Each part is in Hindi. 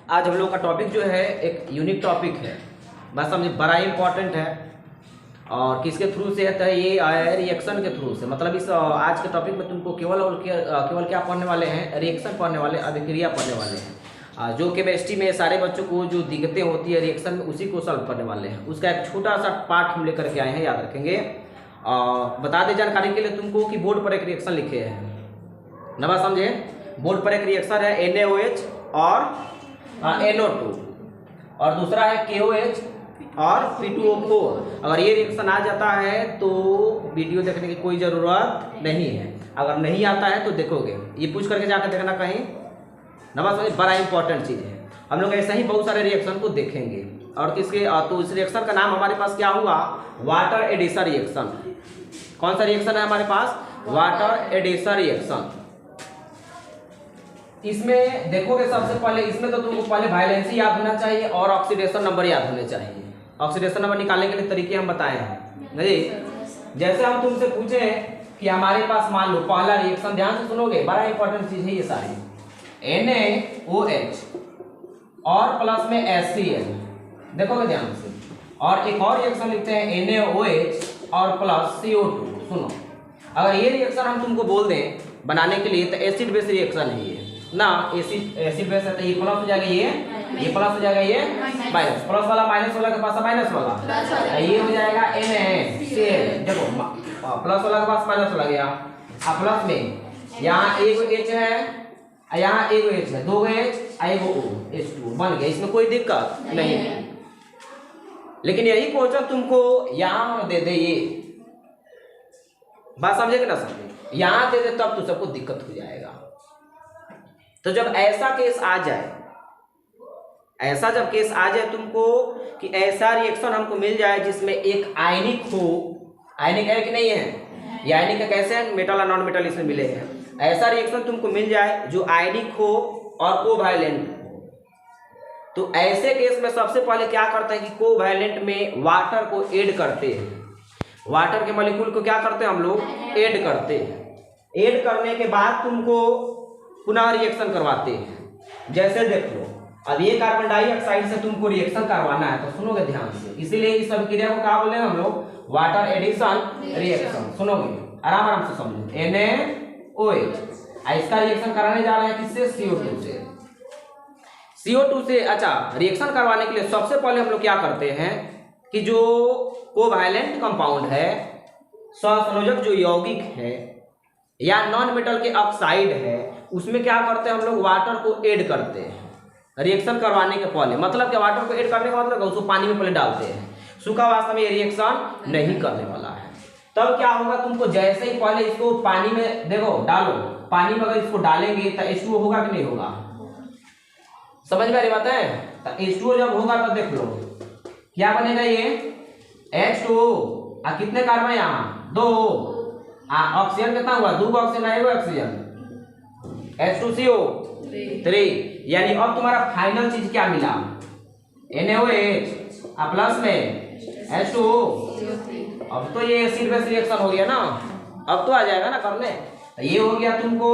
आज हम लोग का टॉपिक जो है एक यूनिक टॉपिक है, बस समझे बड़ा इंपॉर्टेंट है। और किसके थ्रू से है, ये आया है रिएक्शन के थ्रू से। मतलब इस आज के टॉपिक में तुमको केवल क्या पढ़ने वाले हैं, रिएक्शन पढ़ने वाले, अभिक्रिया पढ़ने वाले हैं। जो केमिस्ट्री में सारे बच्चों को जो दिक्कतें होती है रिएक्शन में, उसी को सॉल्व करने वाले हैं। उसका एक छोटा सा पार्ट हम लेकर के आए हैं, याद रखेंगे। बता दें जानकारी के लिए तुमको कि बोर्ड पर एक रिएक्शन लिखे हैं, नवा समझे। बोर्ड पर एक रिएक्शन है NaOH और NO2 और दूसरा है KOH और P2O4। अगर ये रिएक्शन आ जाता है तो वीडियो देखने की कोई ज़रूरत नहीं है, अगर नहीं आता है तो देखोगे, ये पूछ करके जाकर देखना कहीं, नवा समझे, बड़ा इंपॉर्टेंट चीज़ है। हम लोग ऐसे ही बहुत सारे रिएक्शन को देखेंगे। और किसके तो इस रिएक्शन का नाम हमारे पास क्या हुआ, वाटर एडिशन रिएक्शन। कौन सा रिएक्शन है हमारे पास, वाटर एडिशन रिएक्शन। इसमें देखोगे सबसे पहले, इसमें तो तुमको पहले वाइलेंसी याद होना चाहिए और ऑक्सीडेशन नंबर याद होने चाहिए। ऑक्सीडेशन नंबर निकालने के लिए तरीके हम बताए हैं, नहीं। जैसे हम तुमसे पूछे कि हमारे पास मान लो पहला रिएक्शन, ध्यान से सुनोगे, बड़ा इंपॉर्टेंट चीज है ये सारी। NaOH और प्लस में HCl, देखोगे ध्यान से। और एक और रिएक्शन लिखते हैं NaOH और प्लस CO2। सुनो, अगर ये रिएक्शन हम तुमको बोल दें बनाने के लिए, तो एसिड बेस रिएक्शन है ये ना। एसिड बेस है तो ये प्लस हो जाएगा, ये प्लस हो जाएगा, ये माइनस, प्लस वाला माइनस वाला के पास माइनस वाला, ये हो जाएगा NaCl। देखो प्लस वाला के पास माइनस वाला गया, प्लस में यहाँ एक H है, यहाँ एक H है, दो H एक O, H2 बन गया। इसमें कोई दिक्कत नहीं है। लेकिन यही क्वेश्चन तुमको यहाँ दे दे, ये बात समझे कि ना समझे, यहाँ दे दे तब तो सबको दिक्कत हो जाएगा। तो जब ऐसा केस आ जाए, ऐसा जब केस आ जाए तुमको कि ऐसा रिएक्शन हमको मिल जाए जिसमें एक आयनिक हो, आयनिक है कि नहीं है, ये आयनिक है, कैसे है, मेटल और नॉन मेटल इसमें मिले हैं। ऐसा रिएक्शन तुमको मिल जाए जो आयनिक हो और कोवैलेंट हो, तो ऐसे केस में सबसे पहले क्या करते हैं कि कोवैलेंट में वाटर को ऐड करते हैं। वाटर के मॉलिक्यूल को क्या करते हैं हम लोग, ऐड करते हैं। ऐड करने के बाद तुमको पुनः रिएक्शन करवाते हैं। जैसे देख लो, अब ये कार्बन डाइऑक्साइड से तुमको रिएक्शन करवाना है, तो सुनोगे ध्यान से। इसीलिए इस अभिक्रिया को क्या बोले हम लोग, वाटर एडिशन रिएक्शन। सुनोगे, आराम आराम से समझो। NaOH, इसका रिएक्शन कराने जा रहे हैं किससे, CO2 से। CO2 से अच्छा रिएक्शन करवाने के लिए सबसे पहले हम लोग क्या करते हैं कि जो कोवैलेंट कंपाउंड है, सहसंयोजक जो यौगिक है या नॉन मेटल के ऑक्साइड है, उसमें क्या करते हैं हम लोग, वाटर को ऐड करते हैं रिएक्शन करवाने के पहले। मतलब क्या, वाटर को ऐड करने का मतलब उसको पानी में पहले डालते हैं। सूखा वास्तव में ये रिएक्शन नहीं करने वाला है। तब क्या होगा, तुमको जैसे ही पहले इसको पानी में देखो डालो, पानी में अगर इसको डालेंगे तो H2O होगा कि नहीं होगा, समझ में आ रही बात है। तो H2O जब होगा तो देख लो क्या बनेगा, ये H2O। कितने कार्बन यहाँ, दो। ऑक्सीजन कितना हुआ, दो ऑक्सीजन आएगा, ऑक्सीजन H2CO3। यानी अब तुम्हारा फाइनल चीज क्या मिला, NaOH प्लस में H2O। अब तो ये एसिड बेस रिएक्शन हो गया ना, अब तो आ जाएगा ना करने। तो ये हो गया तुमको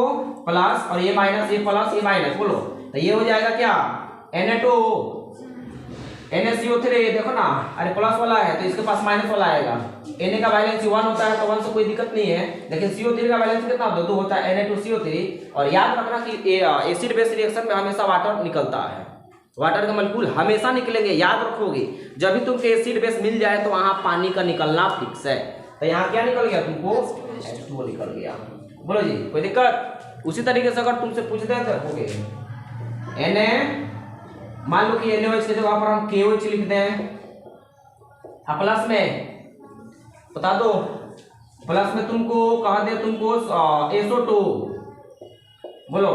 प्लस और ये माइनस, ये प्लस ये माइनस, बोलो तो ये हो जाएगा क्या, Na2 NaCO3। देखो ना, अरे प्लस वाला है तो इसके पास माइनस वाला आएगा। Na का वैलेंसी 1 होता है तो 1 से कोई दिक्कत नहीं है, लेकिन CO3 का वैलेंसी कितना होता है, 2 होता है, Na2CO3। और याद रखना कि एसिड बेस रिएक्शन में हमेशा वाटर निकलता है, वाटर के मॉलिक्यूल हमेशा निकलेंगे, याद रखोगे। जब भी तुमको एसिड बेस मिल जाए तो वहां पानी का निकलना फिक्स है। तो यहाँ क्या निकल गया तुमको, H2O निकल गया। बोलो जी, कोई दिक्कत। उसी तरीके से अगर तुमसे पूछते हैं तो रखोगे Na, मान लो कि NaOH की जगह पर हम KOH लिख दें, प्लस में बता दो, प्लस में तुमको कहा दे, तुमको SO2। बोलो,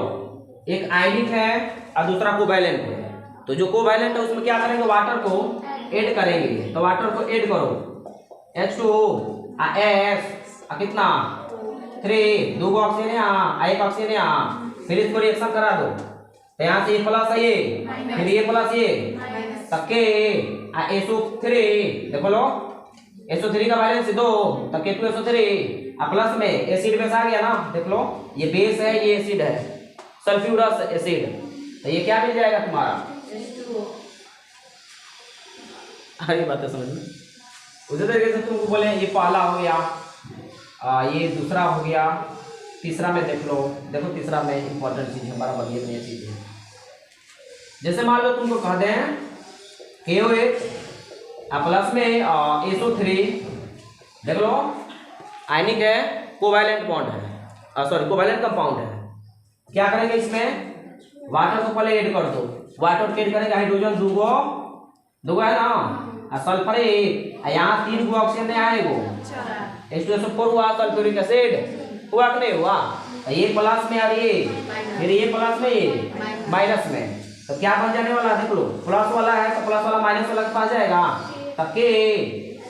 एक आयनिक है और दूसरा कोवैलेंट है। तो जो कोवैलेंट है उसमें क्या करेंगे, वाटर को ऐड करेंगे। तो वाटर को ऐड करो, H2O S कितना 3, दो ऑक्सीजन यहाँ, एक ऑक्सीजन यहाँ, फिर इसको रिएक्शन करा दो। तो यहाँ से ये प्लस है, ये फिर ये प्लस ये तके SO3। देखो लो, SO3 का वैलेंस 2, तब K2SO3 प्लस में एसिड बेस आ गया ना। देख लो, ये बेस है, ये एसिड है, सल्फ्यूरस एसिड। तो ये क्या मिल जाएगा तुम्हारा, अरे बात है समझ में। उसी तरीके से तुमको बोले ये पहला हो गया, ये दूसरा हो गया, तीसरा में देख लो। देखो तीसरा में इंपॉर्टेंट चीज हमारा बढ़िया बढ़िया चीज है। जैसे मान लो तुमको कह दें KOH प्लस में SO3 देख लो, आयनिक है, कोवैलेंट बॉन्ड है, सॉरी कोवैलेंट कंपाउंड है। क्या करेंगे इसमें, वाटर को पहले ऐड कर दो, वाटर को ऐड करेंगे, हाइड्रोजन दूगो है ना, और सल्फर एक, यहाँ 3 गो ऑक्सीजन नहीं आएगो, H2SO4 हुआ, सल्फ्यूरिक एसिड हुआ कि नहीं हुआ, ये प्लस में और ये फिर ये प्लस में ये माइनस में, तो क्या बन जाने वाला देख लो, प्लस वाला है तो प्लस वाला माइनस वाला के पास जाएगा, तब के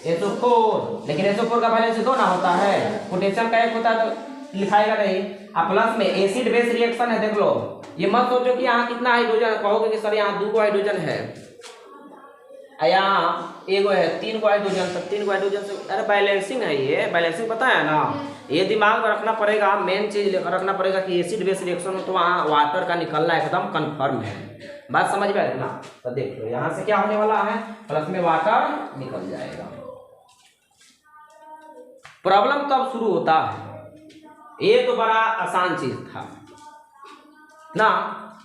SO4, लेकिन SO4 का वैलेंस 2 ना होता है, पोटेशियम का 1 होता है तो लिखाएगा नहीं। अब प्लस में एसिड बेस रिएक्शन है, देख लो, ये मत सोचो कि यहाँ कितना हाइड्रोजन, कहोगे कि सर यहाँ 2 हाइड्रोजन है, यहाँ 1 है, 3 हाइड्रोजन, तब 3 हाइड्रोजन से, अरे बैलेंसिंग है, ये बैलेंसिंग पता है ना, ये दिमाग में रखना पड़ेगा, मेन चीज रखना पड़ेगा कि एसिड बेस रिएक्शन में तो वहाँ वाटर का निकलना एकदम कंफर्म है। बात समझ में आएगी ना, तो देख लो यहाँ से क्या होने वाला है, प्लस में वाटर निकल जाएगा। प्रॉब्लम तब शुरू होता है, ये तो बड़ा आसान चीज था ना,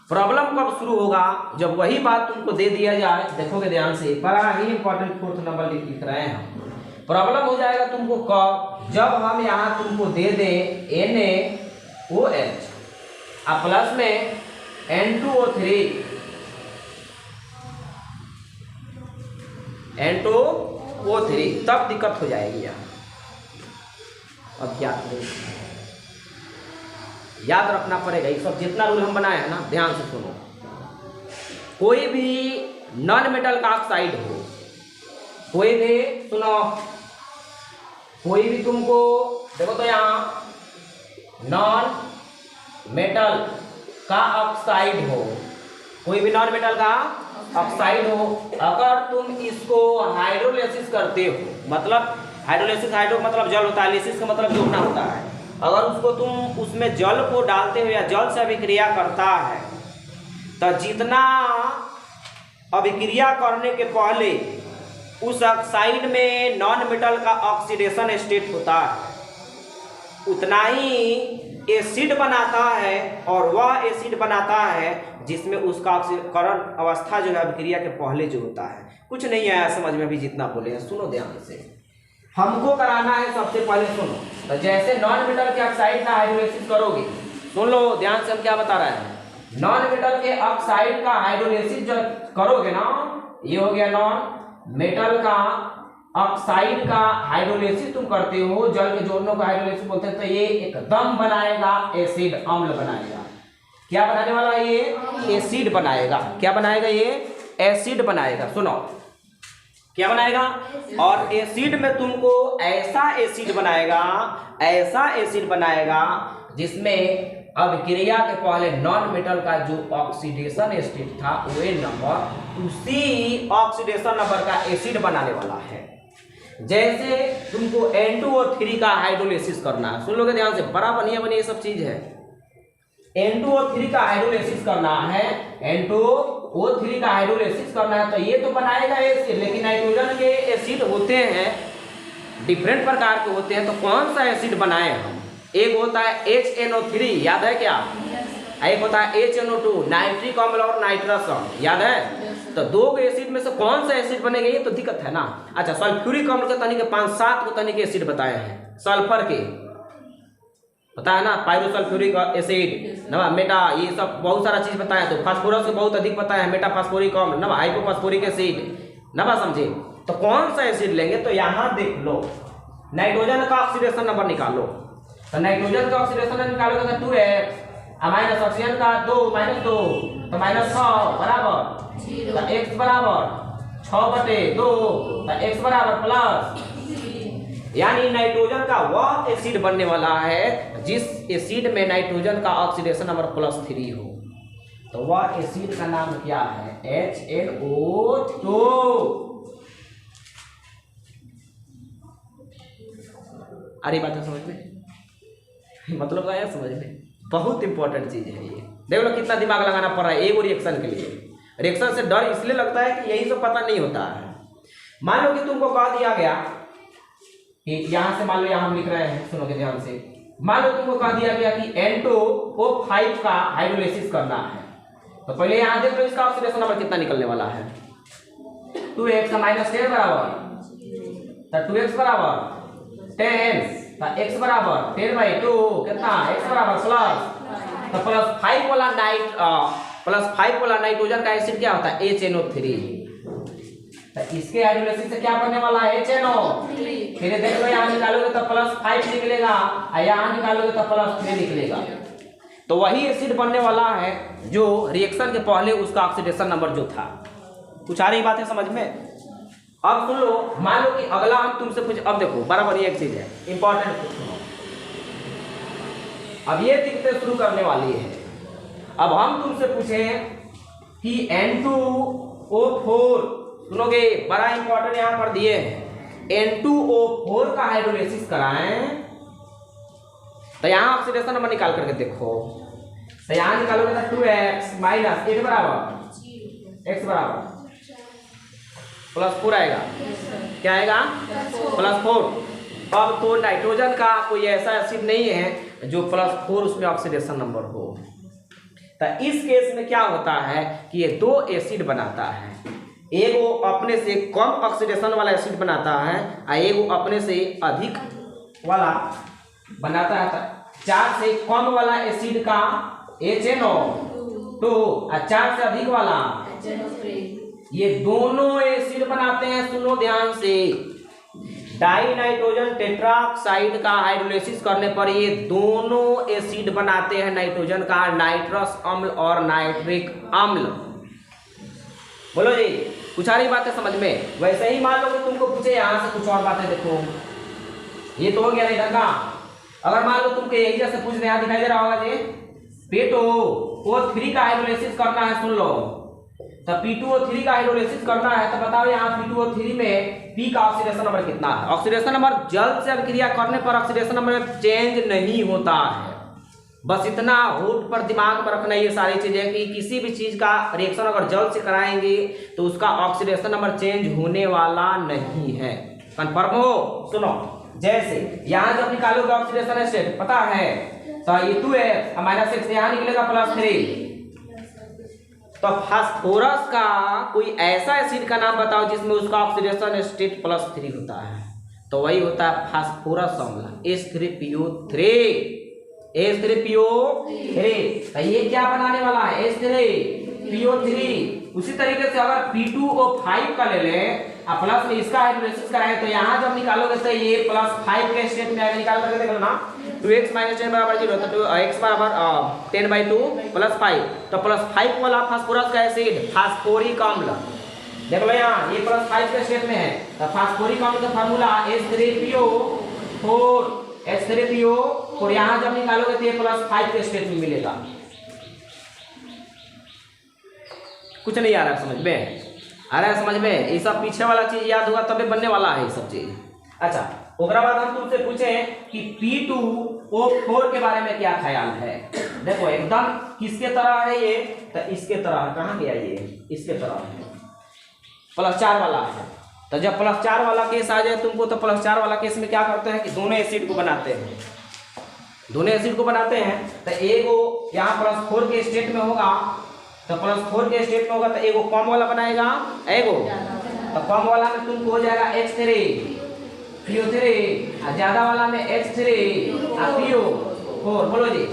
प्रॉब्लम कब शुरू होगा, जब वही बात तुमको दे दिया जाए, देखोगे ध्यान से, बड़ा ही इंपॉर्टेंट 4th नंबर लिख रहे हैं हम। प्रॉब्लम हो जाएगा तुमको कब, जब हम यहाँ तुमको दे दें NaOH प्लस में N2O3, तब दिक्कत हो जाएगी यहाँ। अब क्या करें, याद रखना पड़ेगा, ये सब जितना रूल हम बनाए हैं ना, ध्यान से सुनो। कोई भी नॉन मेटल का ऑक्साइड हो, कोई भी सुनो, कोई भी तुमको देखो तो यहाँ नॉन मेटल का ऑक्साइड हो, कोई भी नॉन मेटल का ऑक्साइड हो, अगर तुम इसको हाइड्रोलिसिस करते हो, मतलब हाइड्रोलिसिस, हाइड्रो मतलब जल होता है, लिसिस का मतलब जोड़ना होता है, अगर उसको तुम उसमें जल को डालते हो या जल से अभिक्रिया करता है, तो जितना अभिक्रिया करने के पहले उस ऑक्साइड में नॉन मेटल का ऑक्सीडेशन स्टेट होता है, उतना ही एसिड बनाता है, और वह एसिड बनाता है जिसमें उसका ऑक्सीकरण अवस्था जो है अभिक्रिया के पहले जो होता है। कुछ नहीं आया समझ में अभी जितना बोले हैं, सुनो ध्यान से, हमको कराना है सबसे पहले सुनो, तो जैसे नॉन मेटल के ऑक्साइड का हाइड्रोलिसिस करोगे, सुन लो ध्यान से हम क्या बता रहे हैं, नॉन मेटल के ऑक्साइड का हाइड्रोलिसिस जब करोगे ना, ये हो गया नॉन मेटल का ऑक्साइड का हाइड्रोलिसिस तुम करते हो, जल के जोड़नों का हाइड्रोलिसिस बोलते हैं, तो ये एकदम बनाएगा एसिड, अम्ल बनाएगा। क्या बनाने वाला है ये, एसिड बनाएगा। क्या बनाएगा ये, एसिड बनाएगा। सुनो क्या बनाएगा, और एसिड में तुमको ऐसा एसिड बनाएगा, ऐसा एसिड बनाएगा जिसमें अभिक्रिया के पहले नॉन मेटल का जो ऑक्सीडेशन स्टेट था वो नंबर, उसी ऑक्सीडेशन नंबर का एसिड बनाने वाला है। जैसे तुमको N2O3 का हाइड्रोलिसिस करना है, सुन लोगे ध्यान से, बड़ा बढ़िया बढ़िया ये सब चीज है। N2O3 का हाइड्रोलिसिस करना है, N2O3 का हाइड्रोलिसिस करना है, तो ये तो बनाएगा एसिड, लेकिन नाइट्रोजन के एसिड होते हैं, डिफरेंट प्रकार के होते हैं, तो कौन सा एसिड बनाए हम, एक होता है HNO3, याद है क्या, एक होता है HNO2, नाइट्रिक अम्ल और नाइट्रस अम्ल, याद है। तो 2 एसिड में से कौन सा एसिड बनेगा, ये तो दिक्कत है ना। अच्छा, सल्फ्यूरिक अम्ल के तनिक 5-7 को तनिक एसिड बताए हैं, सल्फर के पता है ना, पायरोसल्फ्यूरिक एसिड ना, मेटा, ये सब बहुत सारा चीज बताया। तो फास्फोरस के बहुत अधिक पता है, मेटा फास्फोरिक अम्ल ना, हाइपोफास्फोरिक एसिड ना, समझे। तो कौन सा एसिड लेंगे, तो यहाँ देख लो, नाइट्रोजन का ऑक्सीडेशन नंबर निकालो, तो नाइट्रोजन का ऑक्सीडेशन नंबर निकालोगे तो 2X, माइनस ऑक्सीजन का 2 -2 तो -6 बराबर, तो X बराबर 6/2, तो X बराबर प्लस, यानी नाइट्रोजन का वह एसिड बनने वाला है जिस एसिड में नाइट्रोजन का ऑक्सीडेशन नंबर +3 हो, तो वह एसिड का नाम क्या है, HNO2। अरे बात है समझ में, मतलब आया समझ में, बहुत इंपॉर्टेंट चीज है ये। देख लो कितना दिमाग लगाना पड़ रहा है एगो रिएक्शन के लिए। रिएक्शन से डर इसलिए लगता है कि यही सब पता नहीं होता है। मान लो कि तुमको कह दिया गया कि यहाँ से, मान लो यहाँ हम लिख रहे हैं, सुनोगे ध्यान से, मान लो तुमको कह दिया गया कि N2O5 का हाइड्रोलाइसिस करना है, तो पहले यहाँ देख लो इसका ऑक्सीडेशन नंबर कितना निकलने वाला है। 2x का -10 बराबर, तो 2x बराबर 10, तो x बराबर 10/2 कितना, x बराबर प्लस, तो +5 वाला नाइट्रोजन का एसिड क्या होता है, HNO3। तो इसके हाइड्रोलाइसिस से क्या बनने वाला है, HNO। फिर देख लो यहाँ निकालोगे तो +5 निकलेगा और यहाँ निकालोगे तो +3 निकलेगा। तो वही एसिड बनने वाला है जो रिएक्शन के पहले उसका ऑक्सीडेशन नंबर जो था। कुछ आ रही बातें समझ में? अब सुन लो, मान लो कि अगला हम तुमसे पूछ, अब देखो बराबर ये एक चीज है इंपॉर्टेंट, अब ये दिक्कतें शुरू करने वाली है। अब हम तुमसे पूछे कि N2O4, सुनोगे बड़ा इंपॉर्टेंट यहां पर दिए हैं, N2O4 का हाइड्रोलाइसिस कराएं, तो यहां ऑक्सीडेशन नंबर निकाल करके देखो। तो यहां निकालोगे तो 2x - 8 बराबर x बराबर +4 आएगा, क्या आएगा, +4। अब तो नाइट्रोजन का कोई ऐसा एसिड नहीं है जो +4 उसमें ऑक्सीडेशन नंबर हो। तो इस केस में क्या होता है कि ये दो एसिड बनाता है, एक वो अपने से कम ऑक्सीडेशन वाला एसिड बनाता है और एक वो अपने से अधिक वाला बनाता है। 4 से कम वाला एसिड का HNO2 और 4 से अधिक वाला ये दोनों एसिड बनाते हैं, सुनो ध्यान से, डाई नाइट्रोजन टेट्राऑक्साइड का हाइड्रोलाइसिस करने पर ये दोनों एसिड बनाते हैं नाइट्रोजन का नाइट्रस अम्ल और नाइट्रिक अम्ल। बोलो जी, कुछ आ रही बातें समझ में? वैसे ही मान लो कि तुमको पूछे यहाँ से कुछ और बातें, देखो ये तो हो गया इधर का। अगर मान लो तुमको यही जैसे पूछ रहे, यहाँ दिखाई दे रहा होगा जी, P2O3 का हाइड्रोलाइसिस करना है, सुन लो। तो P2O3 का हाइड्रोलाइसिस करना है तो बताओ यहाँ P2O3 में P का ऑक्सीडेशन नंबर कितना है? ऑक्सीडेशन नंबर जल से अभिक्रिया करने पर ऑक्सीडेशन नंबर में चेंज नहीं होता है। बस इतना होठ पर दिमाग में रखना ये सारी चीजें कि किसी भी चीज का रिएक्शन अगर जल से कराएंगे तो उसका ऑक्सीडेशन नंबर चेंज होने वाला नहीं है। कन्फर्म हो? सुनो, जैसे यहाँ जब निकालोगे ऑक्सीडेशन स्टेट पता है, तो ये 2x -6 यहाँ निकलेगा +3। तो फास्फोरस का कोई ऐसा एसिड का नाम बताओ जिसमें उसका ऑक्सीडेशन स्टेट +3 होता है, तो वही होता है फास्फोरस अम्ल H3PO3। H3PO3 तो ये क्या बनाने वाला है? H3PO3। उसी तरीके से अगर P2O5 का ले लें प्लस में इसका हाइड्रोलाइसिस कराएं तो यहाँ जब निकालोगे तो ये +5 के स्टेट में आएगा। निकाल करके देखो ना, 2x - 10 बराबर 0, तो x बराबर 10/2 +5, तो +5 वाला फास्फोरस का एसिड फास्फोरिक अम्ल, देख लो यहाँ ये +5 के स्टेट में है, तो फास्फोरिक अम्ल का फार्मूला H3PO4 यहाँ जब निकालोगे तो ये +5 के स्टेट में मिलेगा। कुछ नहीं आ रहा है समझ में? आ रहा है समझ में? ये सब पीछे वाला चीज याद होगा तबे बनने वाला है ये सब चीज। अच्छा, उसके बाद हम तुमसे पूछे कि P2O4 के बारे में क्या ख्याल है। देखो एकदम किसके तरह है ये? तो इसके तरह है। कहाँ गया ये? इसके तरह है, +4 वाला है। तो जब +4 वाला केस आ जाए तुमको, तो +4 वाला केस में क्या करते हैं कि दोनों एसिड को बनाते हैं, दोनों एसिड को बनाते हैं। तो एगो यहाँ +4 के स्टेट में होगा, तो +4 के स्टेट में होगा तो एगो कम वाला बनाएगा, एगो तो कम वाला में तुमको हो जाएगा H3PO3 और ज्यादा वाला में H3PO4। बोलो जी,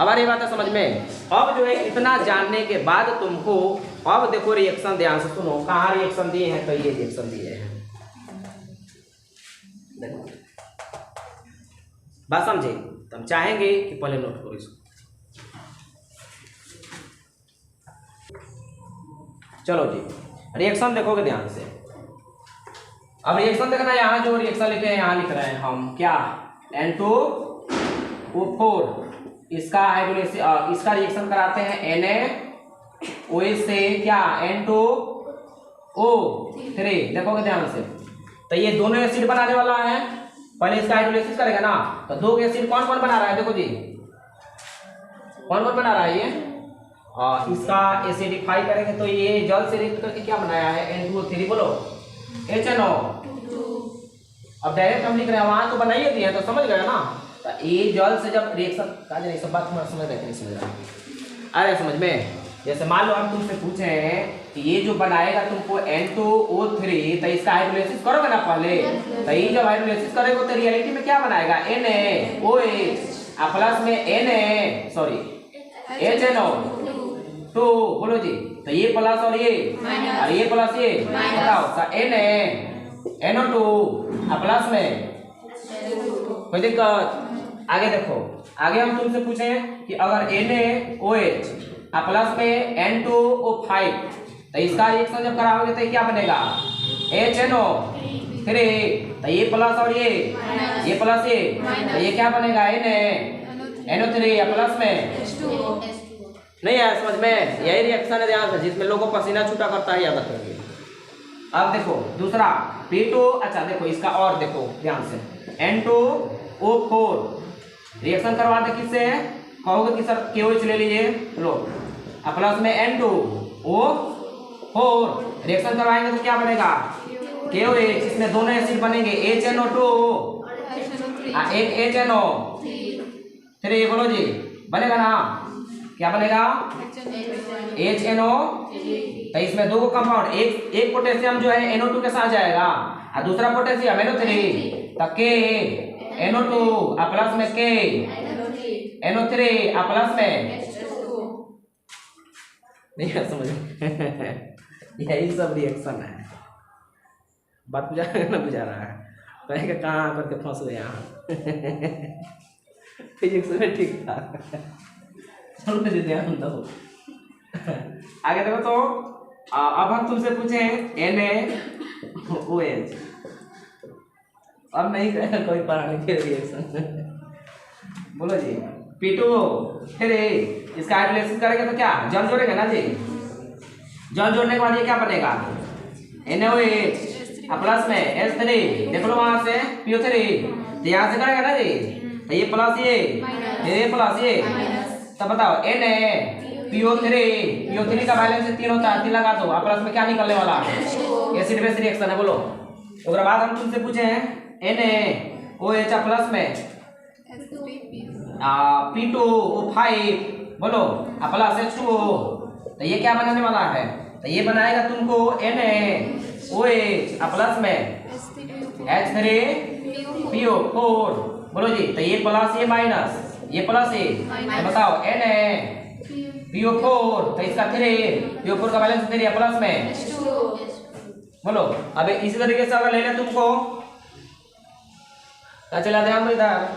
अब आ रही बात है समझ में? अब जो है इतना जानने के बाद तुमको अब देखो रिएक्शन ध्यान से सुनो, कहाँ रिएक्शन दिए हैं, तो ये रिएक्शन दिए हैं, देखो बात समझे? तो हम चाहेंगे कि पहले नोट करो इसको। चलो जी, रिएक्शन देखोगे ध्यान से। अब रिएक्शन देखना, यहाँ जो रिएक्शन लिखे हैं यहाँ लिख रहे हैं हम क्या, N2O4 इसका हाइड्रोलाइसिस, इसका रिएक्शन कराते हैं NaOH से क्या, N2O3। देखोगे ध्यान से, तो ये दोनों एसिड बनाने वाला है। पहले इसका हाइड्रोलाइसिस करेगा ना, तो दो एसिड कौन कौन बना रहा है? देखो जी, कौन कौन बना रहा है ये? इसका एसिडिफाई करेंगे तो ये जल से रिएक्ट करके क्या बनाया है N2O3 बोलो HNO। अब डायरेक्ट हम लिख रहे हैं, वहां तो बनाइए दिए तो समझ गए ना। तो ये जल से जब रिएक्शन का नहीं, सब बात तुम्हारा समझ रहे नहीं समझ रहा आ रहा समझ में। जैसे मान लो हम तुमसे पूछे कि ये जो बनाएगा तुमको N2O3 तो इसका हाइड्रोलाइसिस करोगे ना पहले। तो ये जब हाइड्रोलाइसिस करेगा तो रियलिटी में क्या बनाएगा NaOH प्लस में HNO 2 बोलो जी। तो ये प्लस और ये प्लस ये बताओ NaNO2 प्लस में कोई दिक्कत। आगे देखो, आगे हम तुमसे पूछे कि अगर NaOH प्लस में N2O5 तो इसका रिएक्शन जब कराओगे तो क्या बनेगा HNO3। तो ये प्लस और ये प्लस ये तो ये क्या बनेगा NaNO3 प्लस में नहीं आया समझ में। यही रिएक्शन है ध्यान से, जिसमें लोगों को पसीना छूटा करता है, याद रखोगे। अब देखो दूसरा P2, अच्छा देखो इसका और देखो ध्यान से N2O4 रिएक्शन करवा दे किससे, कहोगे कि सर KOH ले लीजिए लो प्लस में N2O4 रिएक्शन करवाएंगे तो क्या बनेगा KOH। इसमें दोनों एसिड बनेंगे HNO2 एक HNO3 बोलो जी बनेगा ना, क्या बनेगा HNO। तो इसमें दो कंपाउंड, एक पोटेशियम जो है NO2 के साथ जाएगा और दूसरा पोटेशियम NO3 तो KNO2 प्लस में KNO3 प्लस में नहीं समझ यही सब रिएक्शन है। बात बुझा ना बुझा रहा है, कहेंगे कहाँ करके फंस गए यहाँ फिजिक्स में ठीक था। चलो मुझे ध्यान दो। आगे देखो तो अब हम तुमसे पूछे NaOH। अब नहीं करेगा कोई पढ़ाने के रिएक्शन बोलो जी P2 फिर इसका हाइड्रोलाइसिस करेगा तो क्या जल जोड़ेगा ना जी। जल जोड़ने के बाद ये क्या बनेगा NaOH प्लस में H3 देख लो वहां से PO3 तो यहाँ से करेगा ना जी। तो ये प्लस ये प्लस ये तब बताओ PO3 का बैलेंस 3 होता है, 3 लगा दो प्लस में क्या निकलने वाला एसिड बेस रिएक्शन है बोलो। उसके बाद हम तुमसे पूछे हैं NaOH प्लस में P2O5 बोलो प्लस H2O तो ये क्या बनाने वाला है, तो ये बनाएगा तुमको NaOH प्लस में H3PO4 बोलो जी। तो ये प्लस ये माइनस ये प्लस ये तो बताओ NaPO4 तो इसका 3 PO4 का बैलेंस 3 प्लस में बोलो। अब इसी तरीके से अगर ले लें तुमको तो चला ध्यान इधर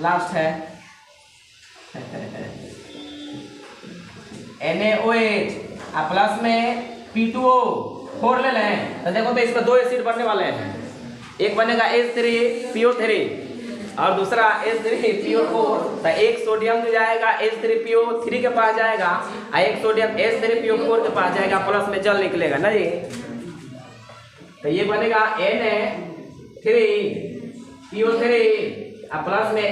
लास्ट है NaOH प्लस में P2O4 ले लें तो देखो तो इसमें दो एसिड बनने वाले हैं, एक बनेगा H3PO3 और दूसरा H3PO4। तो एक सोडियम जो जाएगा H3PO3 के पास जाएगा और एक सोडियम H3PO4 के पास जाएगा, प्लस में जल निकलेगा ना जी। तो ये बनेगा Na3PO3 प्लस में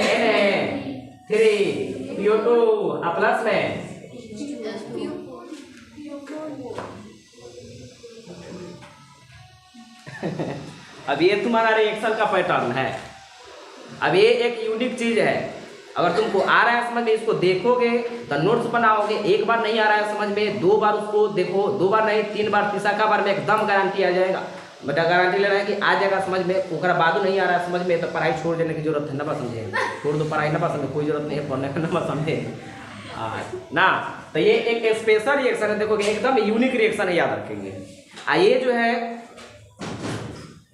Na3PO2 प्लस में अब ये तुम्हारा रिएक्शन का पैटर्न है। अब ये एक यूनिक चीज है, अगर तुमको आ रहा है समझ में इसको देखोगे तो नोट्स बनाओगे। एक बार नहीं आ रहा है समझ में 2 बार उसको देखो, 2 बार नहीं 3 बार, तीसरा बार में एकदम गारंटी आ जाएगा। बेटा गारंटी ले रहा है कि आ जाएगा समझ में। ओकरा बाद नहीं आ रहा है समझ में तो पढ़ाई छोड़ देने की जरूरत है ना, समझे छोड़ दो पढ़ाई ना समझे, कोई जरूरत नहीं है पढ़ने का ना समझे ना। तो ये एक स्पेशल रिएक्शन है, देखोगे एकदम यूनिक रिएक्शन है, याद रखेंगे। ये जो है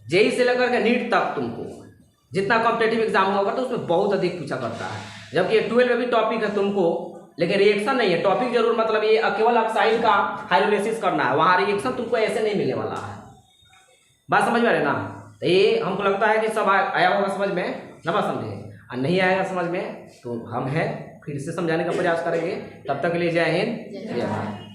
जेई से लेकर के नीट तक तुमको जितना कॉम्पिटेटिव एग्जाम होगा तो उसमें बहुत अधिक पूछा करता है, जबकि 12 में भी टॉपिक है तुमको, लेकिन रिएक्शन नहीं है टॉपिक जरूर। मतलब ये केवल ऑक्साइड का हाइड्रोलाइसिस करना है, वहाँ रिएक्शन तुमको ऐसे नहीं मिलने वाला है। बात समझ में आ रही ना। तो ये हमको लगता है कि सब आया होगा समझ में ना, बात समझे। और नहीं आएगा समझ में तो हम है फिर से समझाने का प्रयास करेंगे। तब तक के लिए जय हिंद जय भारत।